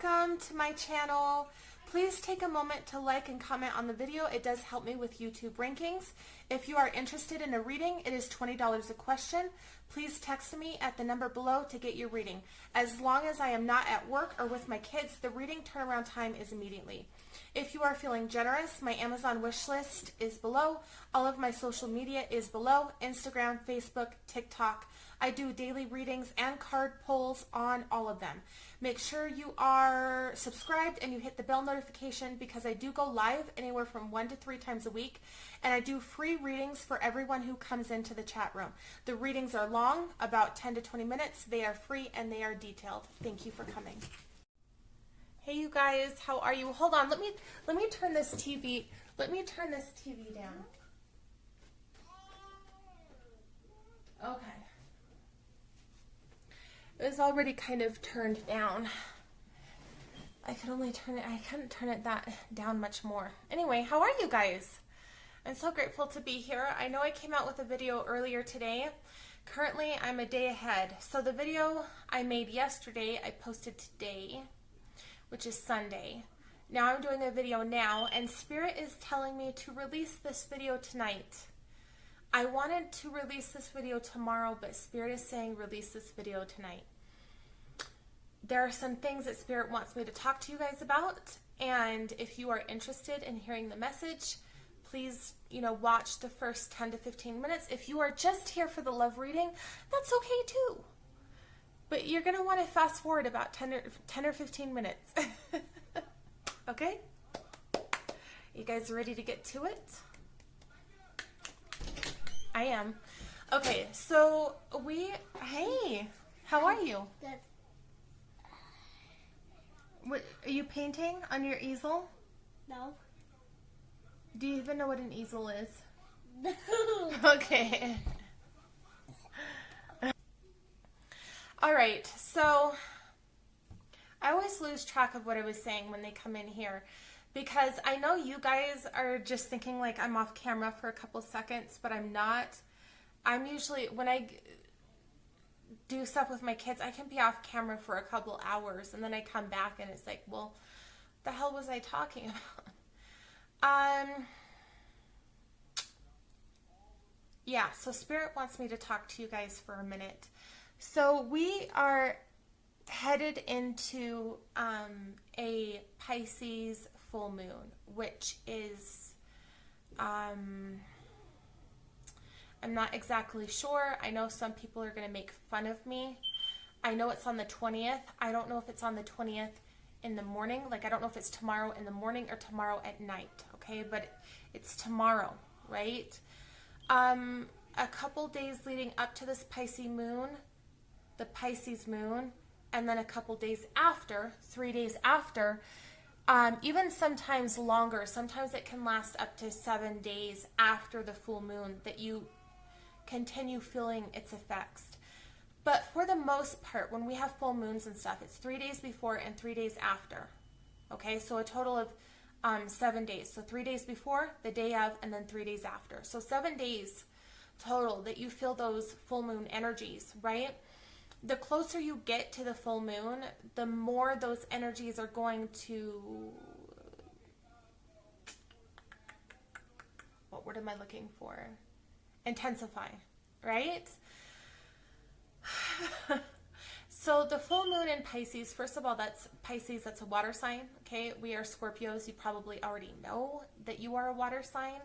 welcome to my channel. Please take a moment to like and comment on the video. It does help me with YouTube rankings. If you are interested in a reading, it is $20 a question. Please text me at the number below to get your reading. As long as I am not at work or with my kids, the reading turnaround time is immediately. If you are feeling generous, my Amazon wish list is below. All of my social media is below: Instagram, Facebook, TikTok. I do daily readings and card pulls on all of them. Make sure you are subscribed and you hit the bell notification, because I do go live anywhere from 1 to 3 times a week, and I do free readings for everyone who comes into the chat room. The readings are long, about 10 to 20 minutes. They are free and they are detailed. Thank you for coming. Hey you guys, how are you? Hold on, let me turn this TV. Let me turn this TV down. Okay. It was already kind of turned down. I couldn't turn it that down much more. Anyway, how are you guys? I'm so grateful to be here. I know I came out with a video earlier today. Currently, I'm a day ahead. So the video I made yesterday, I posted today, which is Sunday. Now I'm doing a video now, and Spirit is telling me to release this video tonight. I wanted to release this video tomorrow, but Spirit is saying release this video tonight. There are some things that Spirit wants me to talk to you guys about, and if you are interested in hearing the message, please, watch the first 10 to 15 minutes. If you are just here for the love reading, that's okay too. But you're going to want to fast forward about 10 or 15 minutes. Okay? You guys ready to get to it? I am. Okay, so hey, how are you? Good. What, are you painting on your easel? No. Do you even know what an easel is? No. Okay. All right, so I always lose track of what I was saying when they come in here, because I know you guys are just thinking like I'm off camera for a couple seconds, but I'm not. I'm usually, when I do stuff with my kids, I can be off camera for a couple hours, and then I come back and it's like, well, the hell was I talking about? Yeah, so Spirit wants me to talk to you guys for a minute. So we are headed into a Pisces full moon, which is, I'm not exactly sure. I know some people are going to make fun of me. I know it's on the 20th. I don't know if it's on the 20th in the morning. Like, I don't know if it's tomorrow in the morning or tomorrow at night, okay? But it's tomorrow, right? A couple days leading up to this Pisces moon, and then a couple days after, 3 days after, even sometimes longer. Sometimes it can last up to 7 days after the full moon that you continue feeling its effects. But for the most part, when we have full moons and stuff, it's 3 days before and 3 days after. Okay, so a total of 7 days. So 3 days before, the day of, and then 3 days after. So 7 days total that you feel those full moon energies, right? The closer you get to the full moon, the more those energies are going to, what word am I looking for? Intensify, right? So the full moon in Pisces, first of all, that's Pisces, that's a water sign, okay? We are Scorpios. You probably already know that you are a water sign.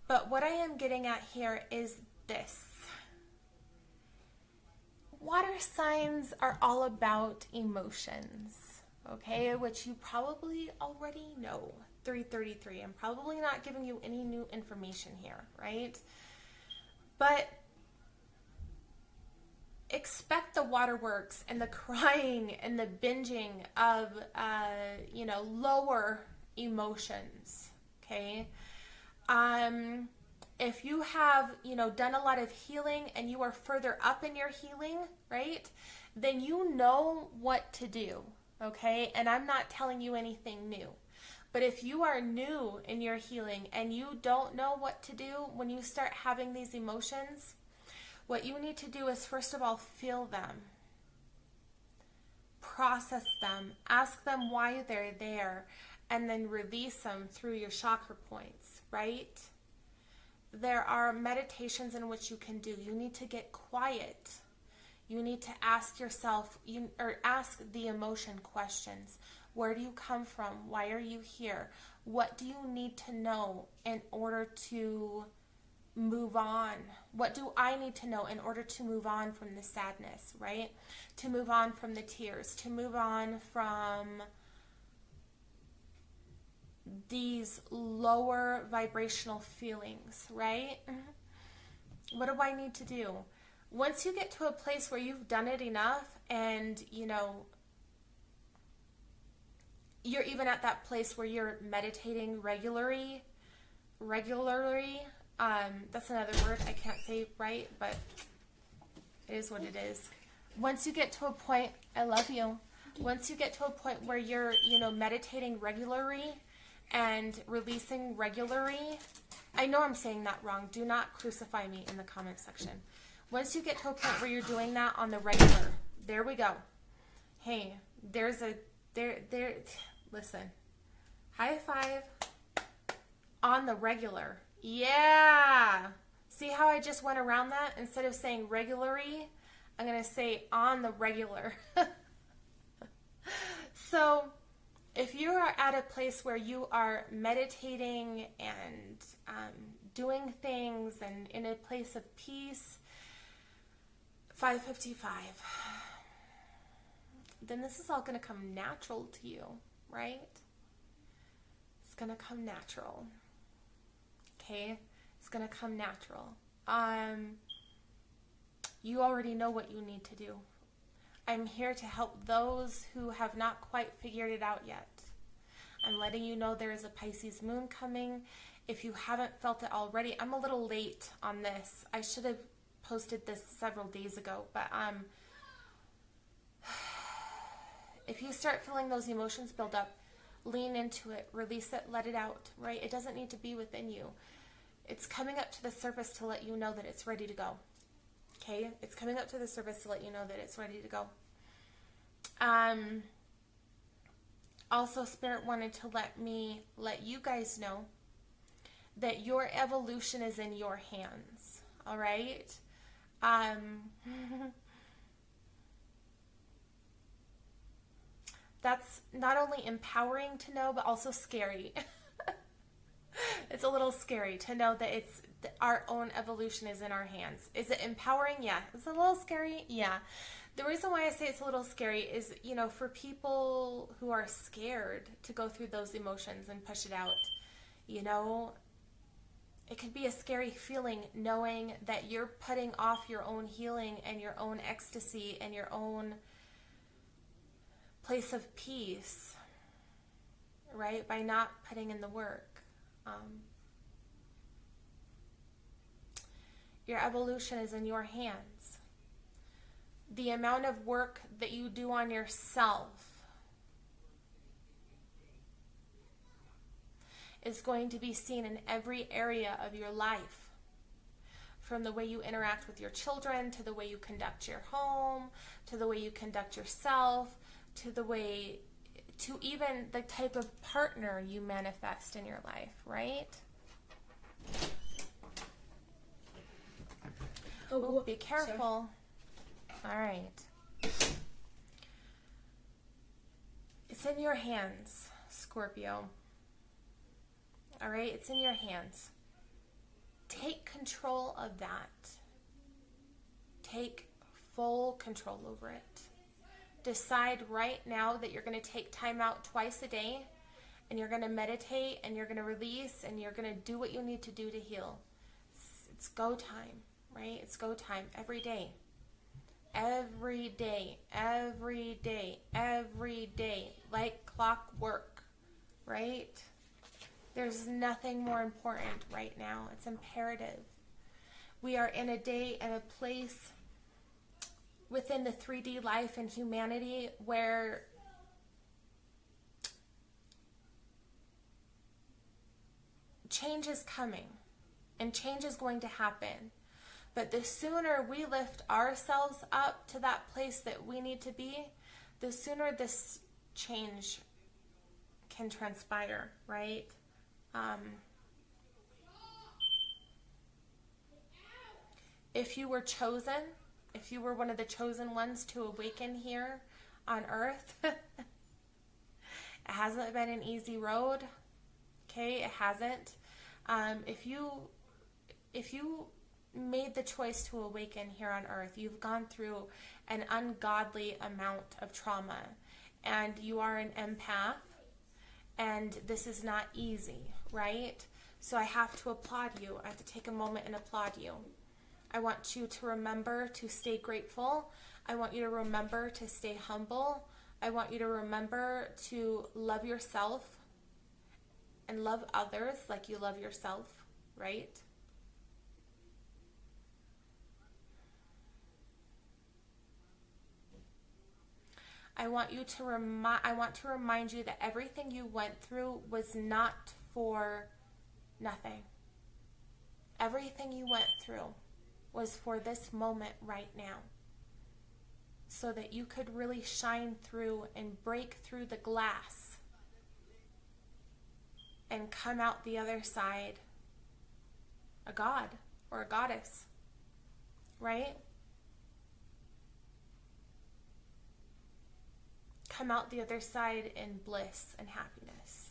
But what I am getting at here is this. Water signs are all about emotions, okay? Which you probably already know. 333. I'm probably not giving you any new information here, right? But expect the waterworks and the crying and the binging of, lower emotions, okay? If you have, done a lot of healing and you are further up in your healing, right, then you know what to do, okay? And I'm not telling you anything new. But if you are new in your healing and you don't know what to do when you start having these emotions, what you need to do is, first of all, feel them. process them, ask them why they're there, and then release them through your chakra points, right? There are meditations in which you can do. You need to get quiet. You need to ask yourself, or ask the emotion questions. Where do you come from? Why are you here? What do you need to know in order to move on? What do I need to know in order to move on from the sadness, right? To move on from the tears, to move on from these lower vibrational feelings, right? What do I need to do? Once you get to a place where you've done it enough and, you know, you're even at that place where you're meditating regularly, that's another word I can't say right, but it is what it is. Once you get to a point, I love you. Once you get to a point where you're, you know, meditating regularly and releasing regularly, I know I'm saying that wrong. Do not crucify me in the comment section. Once you get to a point where you're doing that on the regular, there we go. Hey, listen, high five on the regular. Yeah. See how I just went around that? Instead of saying regularly, I'm going to say on the regular. So if you are at a place where you are meditating and doing things and in a place of peace, 555, then this is all going to come natural to you, right? It's going to come natural. Okay? It's going to come natural. You already know what you need to do. I'm here to help those who have not quite figured it out yet. I'm letting you know there is a Pisces moon coming. If you haven't felt it already, I'm a little late on this. I should have posted this several days ago, but if you start feeling those emotions build up, lean into it, release it, let it out, right? It doesn't need to be within you. It's coming up to the surface to let you know that it's ready to go. Okay? It's coming up to the surface to let you know that it's ready to go. Also, Spirit wanted to let you guys know that your evolution is in your hands. All right? That's not only empowering to know, but also scary. It's a little scary to know that our own evolution is in our hands. Is it empowering? Yeah. Is it a little scary? Yeah. The reason why I say it's a little scary is, you know, for people who are scared to go through those emotions and push it out, you know, it could be a scary feeling knowing that you're putting off your own healing and your own ecstasy and your own place of peace, right? By not putting in the work. Your evolution is in your hands. The amount of work that you do on yourself is going to be seen in every area of your life. From the way you interact with your children, to the way you conduct your home, to the way you conduct yourself, to even the type of partner you manifest in your life, right? Oh, be careful. Sorry. All right. It's in your hands, Scorpio. All right? It's in your hands. Take control of that. Take full control over it. Decide right now that you're going to take time out twice a day and you're going to meditate and you're going to release and you're going to do what you need to do to heal. It's go time, right? It's go time every day. Every day, every day, every day, like clockwork, right? There's nothing more important right now. It's imperative. We are in a day and a place within the 3D life and humanity where change is coming and change is going to happen. But the sooner we lift ourselves up to that place that we need to be, the sooner this change can transpire, right? If you were chosen, if you were one of the chosen ones to awaken here on earth, it hasn't been an easy road. Okay, it hasn't. If you made the choice to awaken here on earth, you've gone through an ungodly amount of trauma, and you are an empath, and this is not easy, right? So I have to applaud you. I have to take a moment and applaud you. I want you to remember to stay grateful. I want you to remember to stay humble. I want you to remember to love yourself and love others like you love yourself, right? I want to remind you that everything you went through was not for nothing. Everything you went through was for this moment right now, so that you could really shine through and break through the glass and come out the other side a god or a goddess, right? Come out the other side in bliss and happiness.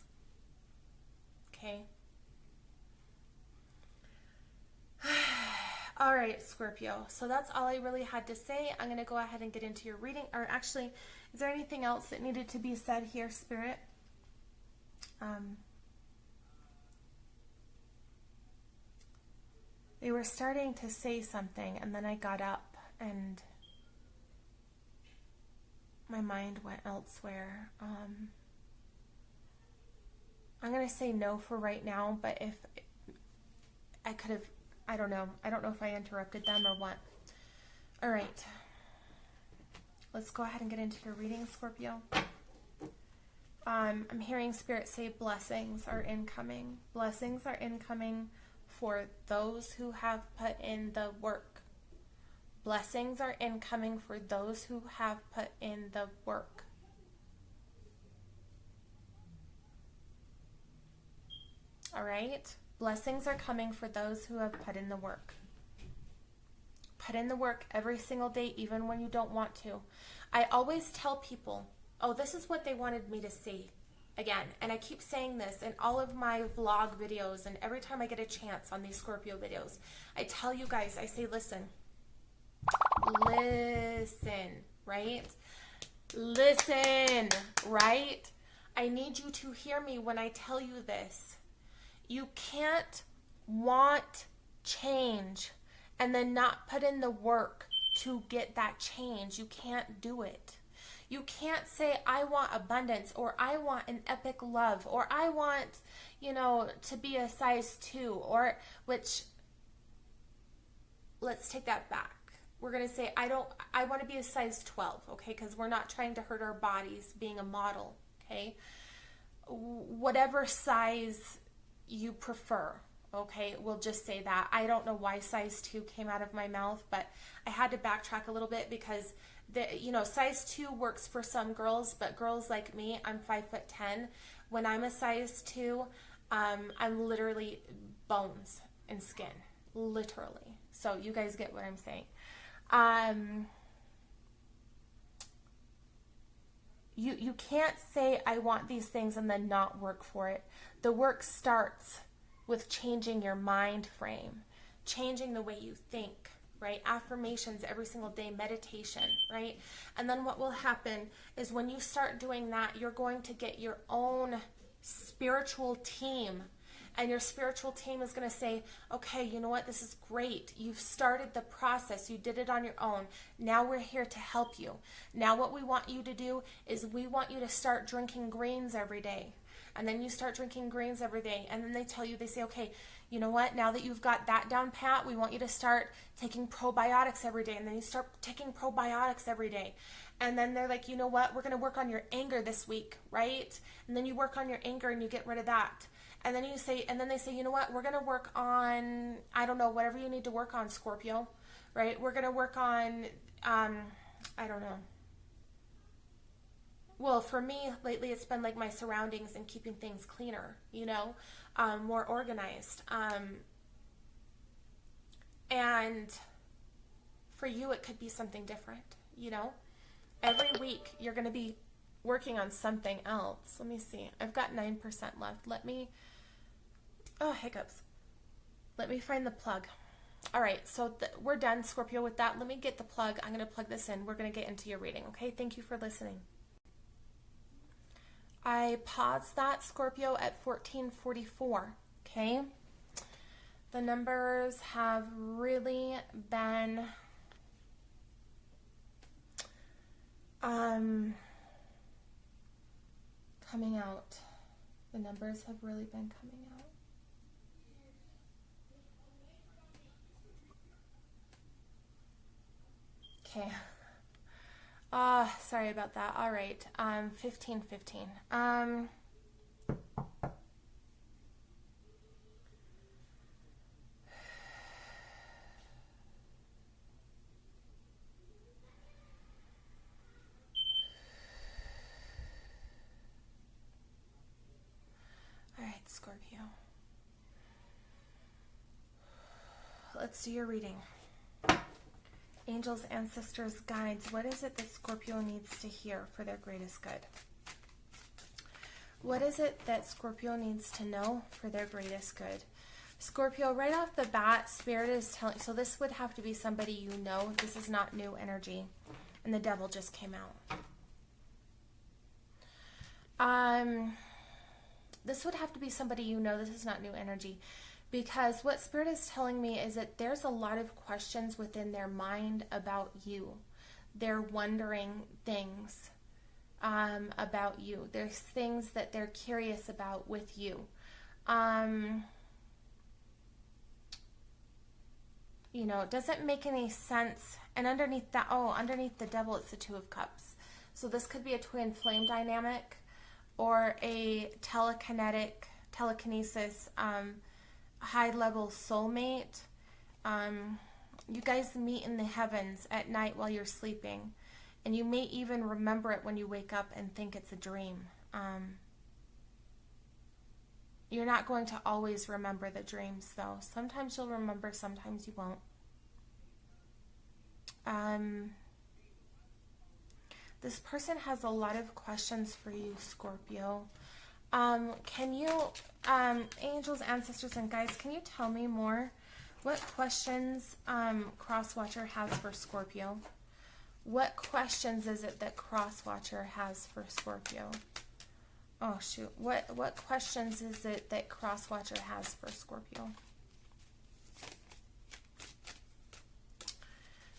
Okay? All right, Scorpio. So that's all I really had to say. I'm going to go ahead and get into your reading. Or actually, is there anything else that needed to be said here, Spirit? They were starting to say something, and then I got up and my mind went elsewhere. I'm going to say no for right now, but if I could have, I don't know if I interrupted them or what. All right. Let's go ahead and get into your reading, Scorpio. I'm hearing Spirit say blessings are incoming. Blessings are incoming for those who have put in the work. Blessings are incoming for those who have put in the work. All right? Blessings are coming for those who have put in the work. Put in the work every single day, even when you don't want to. I always tell people, oh, this is what they wanted me to say again. And I keep saying this in all of my vlog videos and every time I get a chance on these Scorpio videos. I tell you guys, I say, listen, right? Listen, right? I need you to hear me when I tell you this. You can't want change and then not put in the work to get that change. You can't do it. You can't say, I want abundance, or I want an epic love, or I want, to be a size 2, or which, let's take that back. We're going to say, I want to be a size 12, okay? Because we're not trying to hurt our bodies being a model, okay? Whatever size you prefer, okay? We'll just say that. I don't know why size 2 came out of my mouth, but I had to backtrack a little bit because size 2 works for some girls, but girls like me, I'm 5'10". When I'm a size 2, I'm literally bones and skin, literally. So you guys get what I'm saying. You can't say I want these things and then not work for it. The work starts with changing your mind frame, changing the way you think, right? Affirmations every single day, meditation, right? And then what will happen is when you start doing that, you're going to get your own spiritual team. And your spiritual team is going to say, okay, you know what? This is great. You've started the process. You did it on your own. Now we're here to help you. Now what we want you to do is we want you to start drinking greens every day. And then you start drinking greens every day. And then they say, okay, you know what? Now that you've got that down pat, we want you to start taking probiotics every day. And then you start taking probiotics every day. And then they're like, you know what? We're going to work on your anger this week, right? And then you work on your anger and you get rid of that. And then they say, you know what? We're going to work on, I don't know, whatever you need to work on, Scorpio, right? We're going to work on, I don't know. well, for me, lately it's been like my surroundings and keeping things cleaner, you know, more organized. And for you, it could be something different, you know. Every week, you're going to be working on something else. Let me see. I've got 9% left. Let me, oh, hiccups. Let me find the plug. All right, so we're done, Scorpio, with that. Let me get the plug. I'm going to plug this in. We're going to get into your reading, okay? Thank you for listening. I paused that, Scorpio, at 1444, okay? The numbers have really been coming out. The numbers have really been coming out. Okay. Sorry about that. All right. 1515. All right, Scorpio. Let's do your reading. Angels, ancestors, guides, what is it that Scorpio needs to hear for their greatest good? What is it that Scorpio needs to know for their greatest good? Scorpio, right off the bat, Spirit is telling, so this would have to be somebody you know. This is not new energy. And the devil just came out. This would have to be somebody you know. This is not new energy. Because what Spirit is telling me is that there's a lot of questions within their mind about you. They're wondering things about you. There's things that they're curious about with you. You know, it doesn't make any sense. And underneath that, underneath the devil, it's the Two of Cups. So this could be a twin flame dynamic or a telekinesis, high-level soulmate. You guys meet in the heavens at night while you're sleeping, and you may even remember it when you wake up and think it's a dream. You're not going to always remember the dreams, though. Sometimes you'll remember, sometimes you won't. This person has a lot of questions for you, Scorpio. Can you, angels, ancestors, and guides, can you tell me more? What questions Crosswatcher has for Scorpio? What questions is it that Crosswatcher has for Scorpio? Oh, shoot. What questions is it that Crosswatcher has for Scorpio?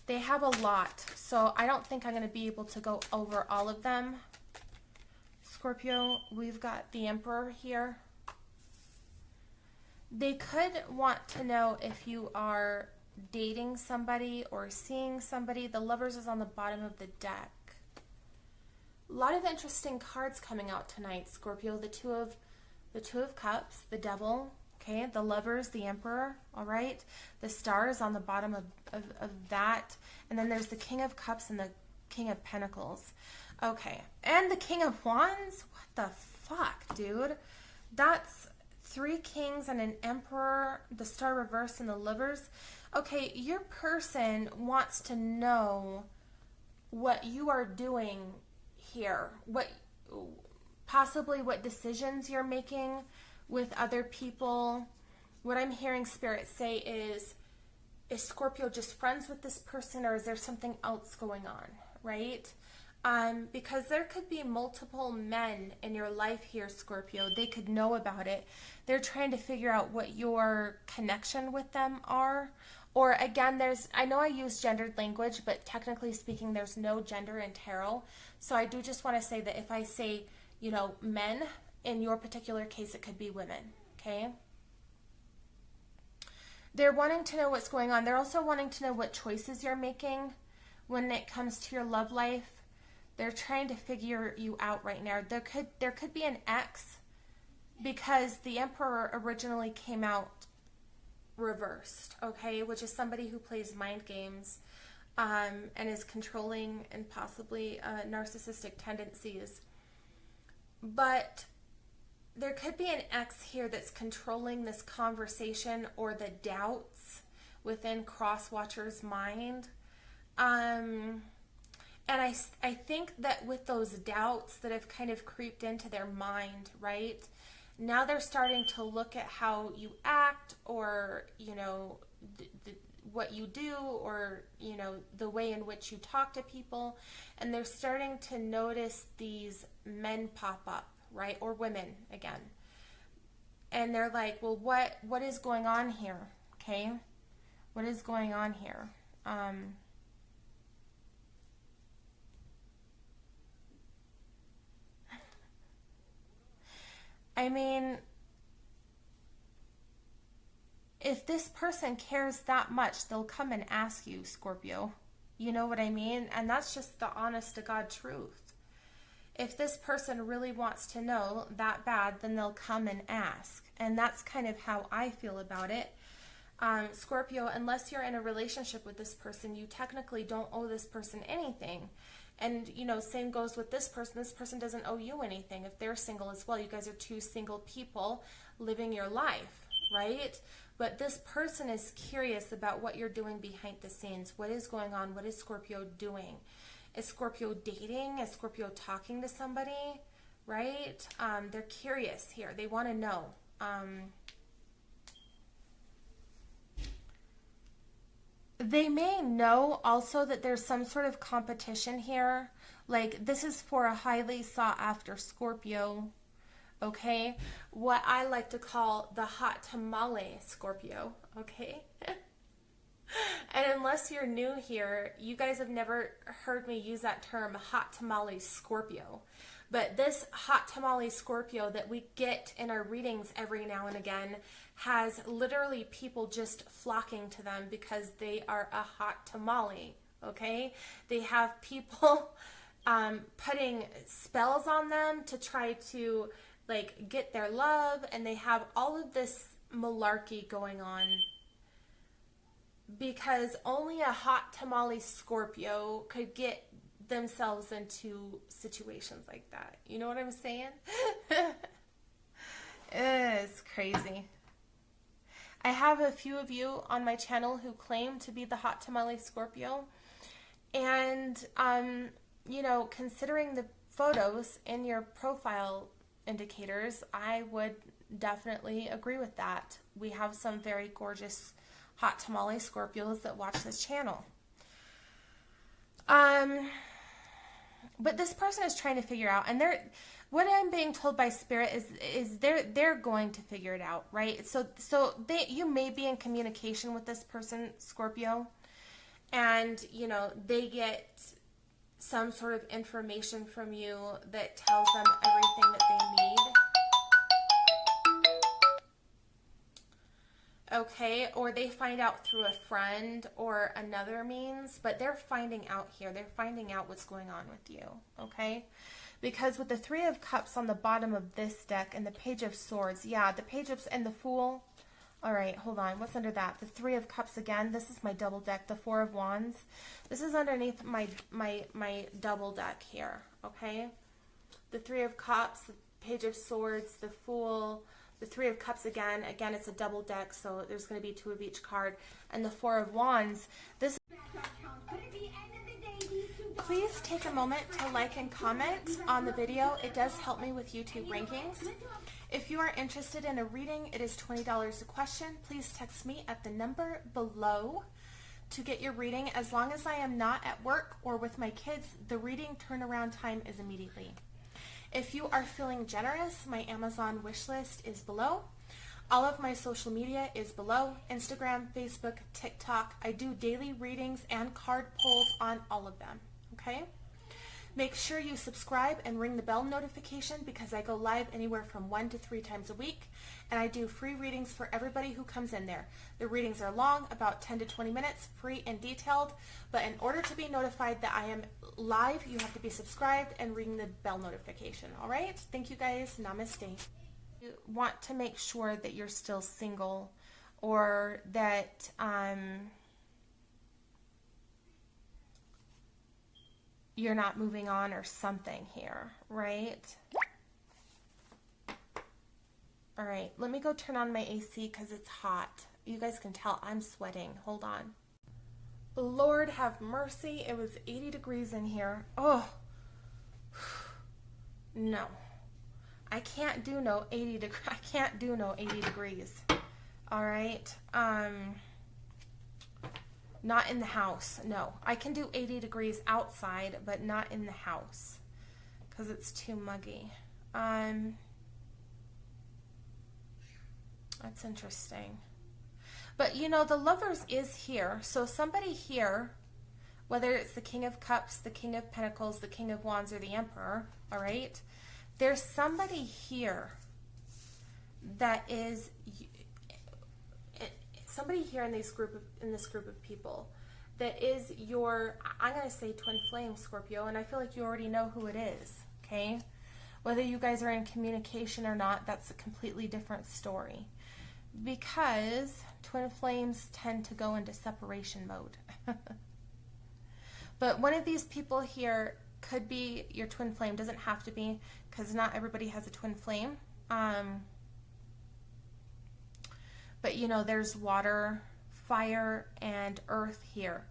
They have a lot, so I don't think I'm going to be able to go over all of them. Scorpio, we've got the Emperor here. They could want to know if you are dating somebody or seeing somebody. The Lovers is on the bottom of the deck. A lot of interesting cards coming out tonight, Scorpio. The Two of Cups, the Devil, okay, the Lovers, the Emperor, all right. The Star is on the bottom of that. And then there's the King of Cups and the King of Pentacles. Okay, and the King of Wands? What the fuck, dude? That's 3 kings and an emperor, the Star reverse, and the Lovers. Okay, your person wants to know what you are doing here. Possibly what decisions you're making with other people. What I'm hearing Spirit say is Scorpio just friends with this person, or is there something else going on, right? Because there could be multiple men in your life here, Scorpio. They could know about it. They're trying to figure out what your connection with them are. Or again, I know I use gendered language, but technically speaking, there's no gender in tarot. So I do just want to say that if I say, you know, men, in your particular case, it could be women, okay? They're wanting to know what's going on. They're also wanting to know what choices you're making when it comes to your love life. They're trying to figure you out right now. There could be an ex, because the Emperor originally came out reversed, okay, which is somebody who plays mind games and is controlling and possibly narcissistic tendencies. But there could be an ex here that's controlling this conversation or the doubts within crosswatcher's mind. And I think that with those doubts that have kind of creeped into their mind, right? Now they're starting to look at how you act, or, you know, what you do, or, you know, the way in which you talk to people. And they're starting to notice these men pop up, right? Or women again. And they're like, well, what is going on here? Okay. What is going on here? I mean, if this person cares that much, they'll come and ask you, Scorpio. You know what I mean? And that's just the honest to God truth. If this person really wants to know that bad, then they'll come and ask. And that's kind of how I feel about it. Scorpio, unless you're in a relationship with this person, you technically don't owe this person anything. And, you know, same goes with this person. This person doesn't owe you anything. If they're single as well, you guys are two single people living your life, right? But this person is curious about what you're doing behind the scenes. What is going on? What is Scorpio doing? Is Scorpio dating? Is Scorpio talking to somebody? Right? They're curious here. They want to know. They may know also that there's some sort of competition here. Like, this is for a highly sought after Scorpio. Okay? What I like to call the hot tamale Scorpio. Okay? And unless you're new here, you guys have never heard me use that term, hot tamale Scorpio. But this hot tamale Scorpio that we get in our readings every now and again has literally people just flocking to them because they are a hot tamale, okay? They have people putting spells on them to try to, like, get their love, and they have all of this malarkey going on because only a hot tamale Scorpio could get themselves into situations like that. You know what I'm saying? It's crazy. I have a few of you on my channel who claim to be the hot tamale Scorpio. And, you know, considering the photos in your profile indicators, I would definitely agree with that. We have some very gorgeous hot tamale Scorpios that watch this channel. But this person is trying to figure out, and what I'm being told by Spirit is they're going to figure it out, right? So you may be in communication with this person, Scorpio, and, you know, they get some sort of information from you that tells them everything that they need. Okay, or they find out through a friend or another means, but they're finding out here. They're finding out what's going on with you, okay? Because with the Three of Cups on the bottom of this deck and the Page of Swords, yeah, the Page of, and the Fool. All right, hold on. What's under that? The Three of Cups again. This is my double deck, the Four of Wands. This is underneath my double deck here, okay? The Three of Cups, the Page of Swords, the Fool, the Three of Cups again. Again, it's a double deck, so there's going to be two of each card. And the Four of Wands. Please take a moment to like and comment on the video. It does help me with YouTube rankings. If you are interested in a reading, it is $20 a question. Please text me at the number below to get your reading. As long as I am not at work or with my kids, the reading turnaround time is immediately. If you are feeling generous, my Amazon wish list is below. All of my social media is below. Instagram, Facebook, TikTok. I do daily readings and card pulls on all of them. Okay? Make sure you subscribe and ring the bell notification because I go live anywhere from 1 to 3 times a week, and I do free readings for everybody who comes in there. The readings are long, about 10 to 20 minutes, free and detailed, but in order to be notified that I am live, you have to be subscribed and ring the bell notification. All right? Thank you guys. Namaste. You want to make sure that you're still single, or that you're not moving on or something here, right? All right, let me go turn on my AC because it's hot. You guys can tell I'm sweating. Hold on. Lord have mercy. It was 80 degrees in here. Oh, no. I can't do no 80 degrees. I can't do no 80 degrees. All right. Not in the house. No, I can do 80 degrees outside, but not in the house because it's too muggy. That's interesting. But, you know, the Lovers is here. So somebody here, whether it's the King of Cups, the King of Pentacles, the King of Wands, or the Emperor, all right? There's somebody here that is, somebody here in this group of people that is your, I'm going to say twin flame, Scorpio, and I feel like you already know who it is, okay? Whether you guys are in communication or not, that's a completely different story. Because twin flames tend to go into separation mode. But one of these people here could be your twin flame. Doesn't have to be, because not everybody has a twin flame. But you know, there's water, fire, and earth here.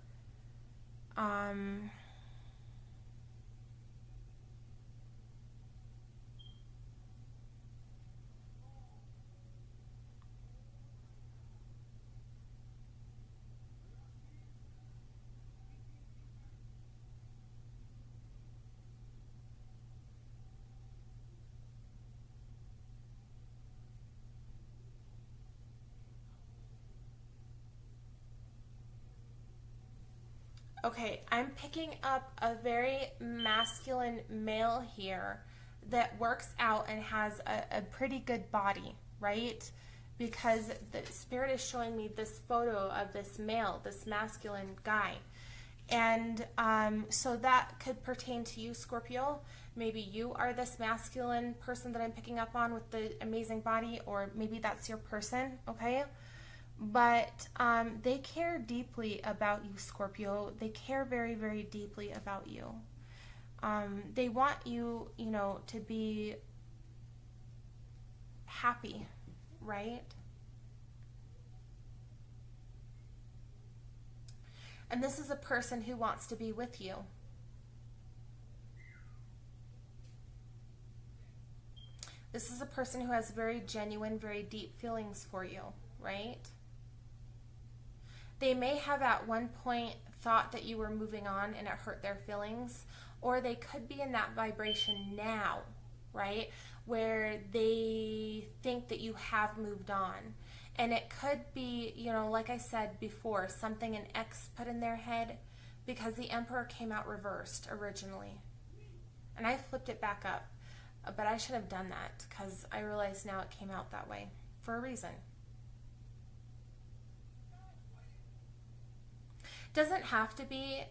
Okay, I'm picking up a very masculine male here that works out and has a pretty good body, right? Because the spirit is showing me this photo of this male, this masculine guy. And so that could pertain to you, Scorpio. Maybe you are this masculine person that I'm picking up on with the amazing body, or maybe that's your person, okay? But they care deeply about you, Scorpio. They care very, very deeply about you. They want you, you know, to be happy, right? And this is a person who wants to be with you. This is a person who has very genuine, very deep feelings for you, right? They may have at one point thought that you were moving on and it hurt their feelings, or they could be in that vibration now, right? Where they think that you have moved on. And it could be, you know, like I said before, something an ex put in their head, because the Emperor came out reversed originally. And I flipped it back up. But I should have done that because I realize now it came out that way for a reason. Doesn't have to be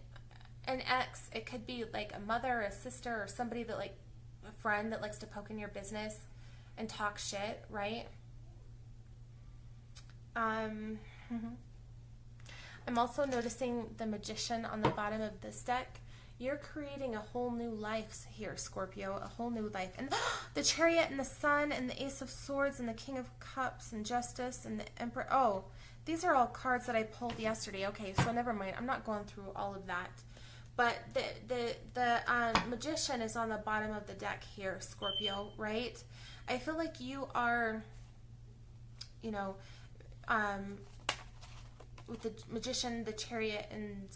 an ex. It could be like a mother, a sister, or somebody that, like, a friend that likes to poke in your business and talk shit, right? I'm also noticing the Magician on the bottom of this deck. You're creating a whole new life here, Scorpio, a whole new life. And the Chariot and the Sun and the Ace of Swords and the King of Cups and Justice and the Emperor. Oh, these are all cards that I pulled yesterday. Okay, so never mind. I'm not going through all of that. But the Magician is on the bottom of the deck here, Scorpio, right? I feel like you are, you know, with the Magician, the Chariot, and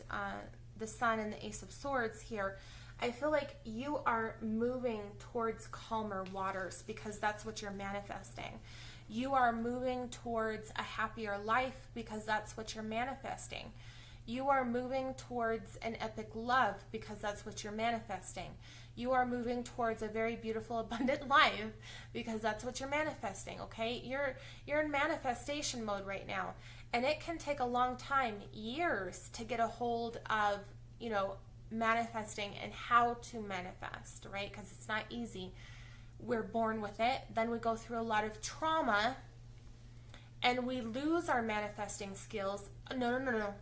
the Sun and the Ace of Swords here, I feel like you are moving towards calmer waters because that's what you're manifesting. You are moving towards a happier life because that's what you're manifesting. You are moving towards an epic love because that's what you're manifesting. You are moving towards a very beautiful, abundant life because that's what you're manifesting, okay? You're in manifestation mode right now. And it can take a long time, years, to get a hold of, you know, manifesting and how to manifest, right? Because it's not easy. We're born with it. Then we go through a lot of trauma and we lose our manifesting skills. No.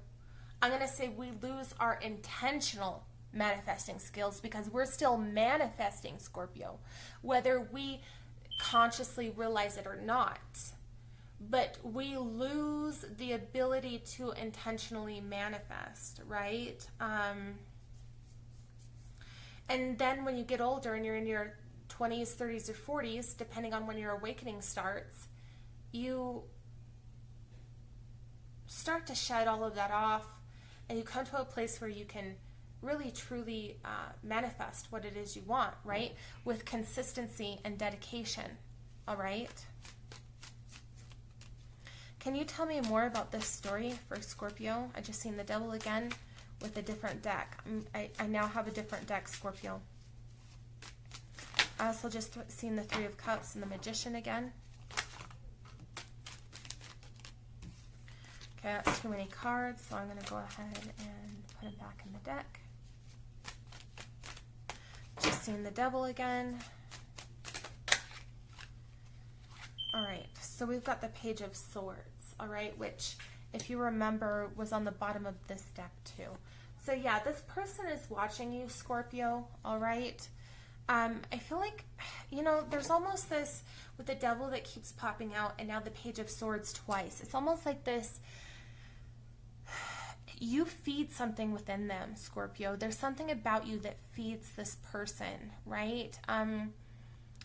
I'm going to say we lose our intentional manifesting skills because we're still manifesting, Scorpio. Whether we consciously realize it or not. But we lose the ability to intentionally manifest, right? And then when you get older and you're in your 20s, 30s, or 40s, depending on when your awakening starts, you start to shed all of that off, and you come to a place where you can really truly manifest what it is you want, right? With consistency and dedication, all right? Can you tell me more about this story for Scorpio? I just seen the Devil again with a different deck. I now have a different deck, Scorpio. I also just seen the Three of Cups and the Magician again. Okay, that's too many cards, so I'm going to go ahead and put them back in the deck. Just seen the Devil again. Alright, so we've got the Page of Swords, alright, which, if you remember, was on the bottom of this deck too. So yeah, this person is watching you, Scorpio, alright? I feel like, you know, there's almost this, with the Devil that keeps popping out, and now the Page of Swords twice. It's almost like this, you feed something within them, Scorpio. There's something about you that feeds this person, right?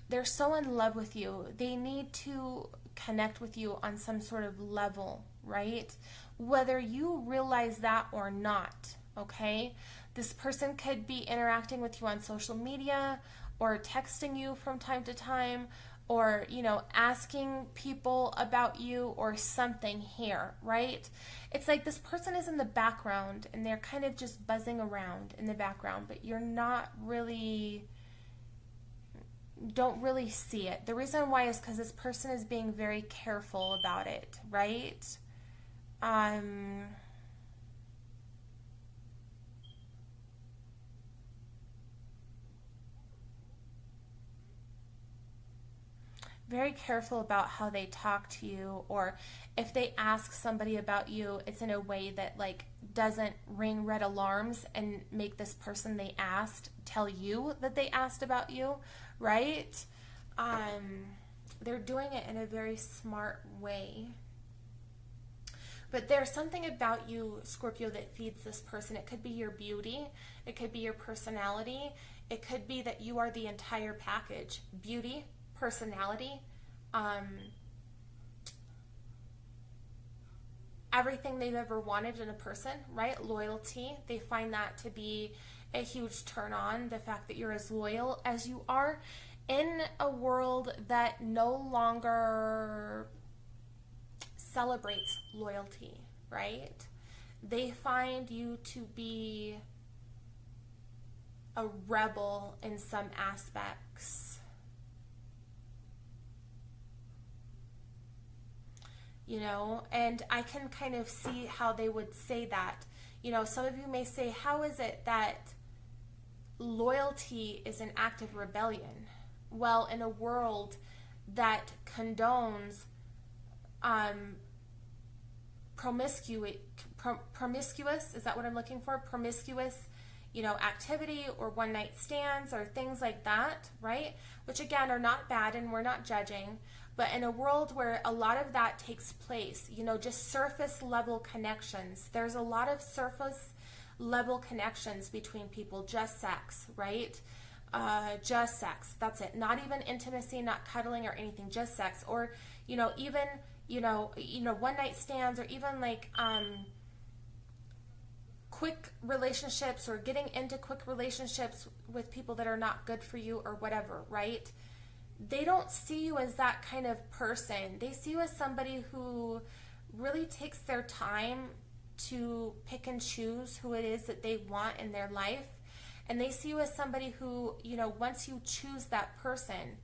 They're so in love with you. They need to connect with you on some sort of level, right? Whether you realize that or not, okay? This person could be interacting with you on social media or texting you from time to time, or, you know, asking people about you or something here, right? It's like this person is in the background and they're kind of just buzzing around in the background, but you're not really, don't really see it. The reason why is because this person is being very careful about it, right? Very careful about how they talk to you, or if they ask somebody about you, it's in a way that like doesn't ring red alarms and make this person they asked tell you that they asked about you, right? They're doing it in a very smart way. But there's something about you, Scorpio, that feeds this person. It could be your beauty. It could be your personality. It could be that you are the entire package. Beauty, personality, everything they've ever wanted in a person, right? Loyalty. They find that to be a huge turn on, the fact that you're as loyal as you are in a world that no longer celebrates loyalty, right? They find you to be a rebel in some aspects. You know, and I can kind of see how they would say that. You know, some of you may say, how is it that loyalty is an act of rebellion? Well, in a world that condones promiscuous, is that what I'm looking for? Promiscuous, you know, activity or one night stands or things like that, right? Which again are not bad and we're not judging. But in a world where a lot of that takes place, you know, just surface level connections, there's a lot of surface level connections between people, just sex, right? Just sex, that's it. Not even intimacy, not cuddling or anything, just sex. Or, you know, even, you know, one night stands, or even like quick relationships, or getting into quick relationships with people that are not good for you or whatever, right? They don't see you as that kind of person. They see you as somebody who really takes their time to pick and choose who it is that they want in their life. And they see you as somebody who, you know, once you choose that person,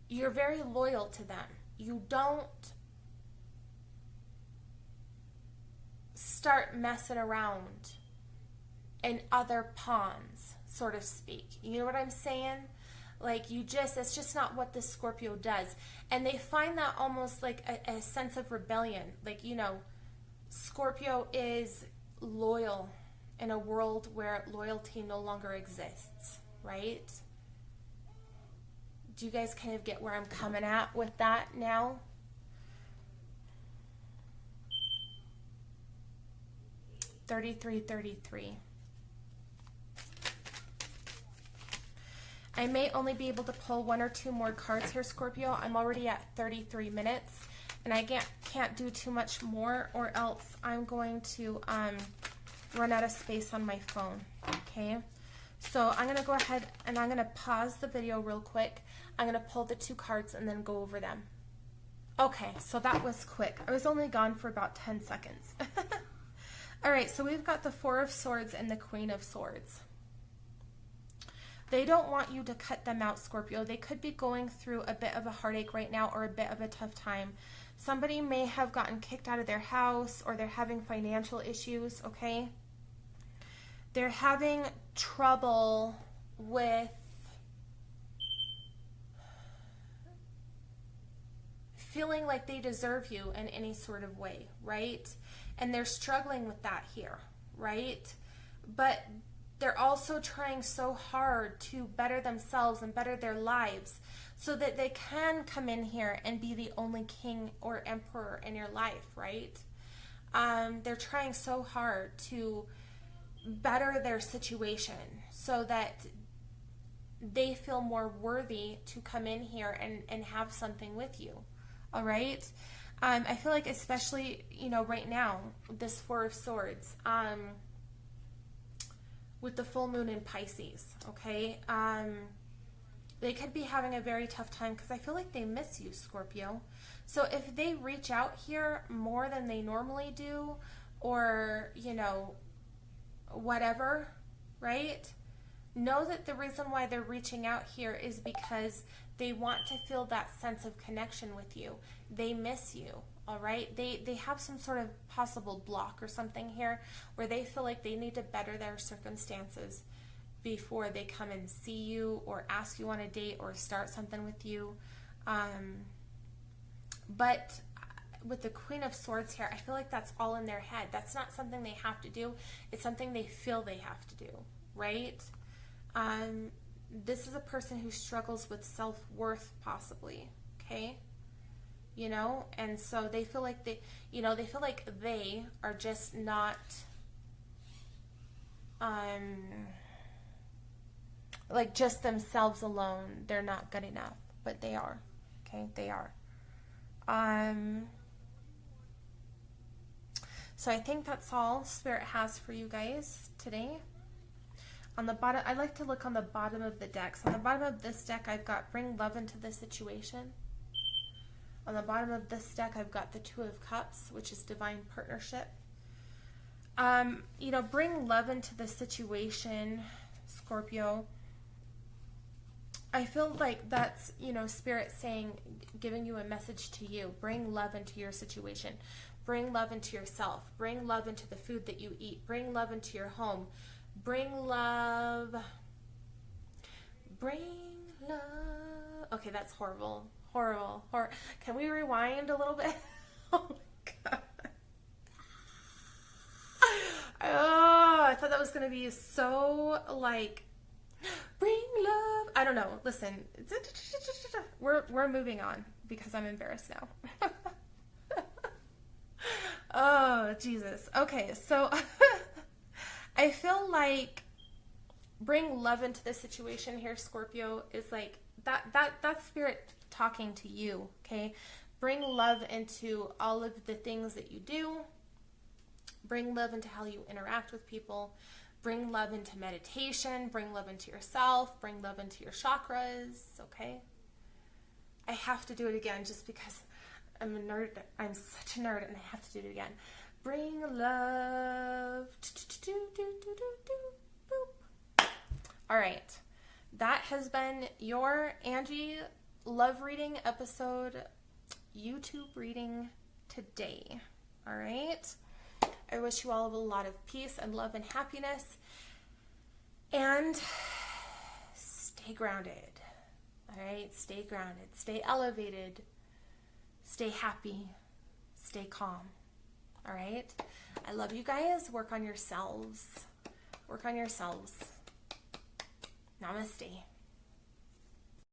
you're very loyal to them. You don't start messing around in other ponds, so to speak. You know what I'm saying? Like, you just, it's just not what this Scorpio does. And they find that almost like a sense of rebellion. Like, you know, Scorpio is loyal in a world where loyalty no longer exists, right? Do you guys kind of get where I'm coming at with that now? $33.33. I may only be able to pull 1 or 2 more cards here, Scorpio. I'm already at 33 minutes, and I can't do too much more, or else I'm going to run out of space on my phone, okay? So I'm going to go ahead and I'm going to pause the video real quick. I'm going to pull the 2 cards and then go over them. Okay, so that was quick. I was only gone for about 10 seconds. All right, so we've got the 4 of Swords and the Queen of Swords. They don't want you to cut them out, Scorpio. They could be going through a bit of a heartache right now or a bit of a tough time. Somebody may have gotten kicked out of their house, or they're having financial issues, okay? They're having trouble with feeling like they deserve you in any sort of way, right? And they're struggling with that here, right? But they're also trying so hard to better themselves and better their lives so that they can come in here and be the only king or emperor in your life, right? They're trying so hard to better their situation so that they feel more worthy to come in here and have something with you, all right? I feel like especially, you know, right now, this 4 of Swords, with the full moon in Pisces, okay? They could be having a very tough time because I feel like they miss you, Scorpio. So if they reach out here more than they normally do, or, you know, whatever, right? Know that the reason why they're reaching out here is because they want to feel that sense of connection with you. They miss you, all right? They have some sort of possible block or something here where they feel like they need to better their circumstances before they come and see you or ask you on a date or start something with you. But with the Queen of Swords here, I feel like that's all in their head. That's not something they have to do. It's something they feel they have to do, right? This is a person who struggles with self-worth, possibly, okay? You know, and so they feel like they feel like they are just not, like just themselves alone. They're not good enough, but they are, okay? They are. So I think that's all Spirit has for you guys today. On the bottom, I like to look on the bottom of the deck. So on the bottom of this deck, I've got bring love into the situation. On the bottom of this deck, I've got the 2 of Cups, which is divine partnership. You know, bring love into the situation, Scorpio. I feel like that's, you know, Spirit saying, giving you a message to you. Bring love into your situation. Bring love into yourself. Bring love into the food that you eat. Bring love into your home. Bring love. Bring love. Okay, that's horrible. Horrible. Can we rewind a little bit? Oh my God. Oh, I thought that was going to be so like, bring love. I don't know. Listen, we're moving on because I'm embarrassed now. Oh, Jesus. Okay, so I feel like bring love into the situation here, Scorpio, is like that's Spirit talking to you, okay? Bring love into all of the things that you do. Bring love into how you interact with people. Bring love into meditation. Bring love into yourself. Bring love into your chakras, okay? I have to do it again just because I'm a nerd. I'm such a nerd and I have to do it again. Bring love. All right. That has been your Angie Love Reading episode YouTube reading today. All right. I wish you all a lot of peace and love and happiness. And stay grounded. All right. Stay grounded. Stay elevated. Stay happy. Stay calm. All right. I love you guys. Work on yourselves. Work on yourselves. Namaste.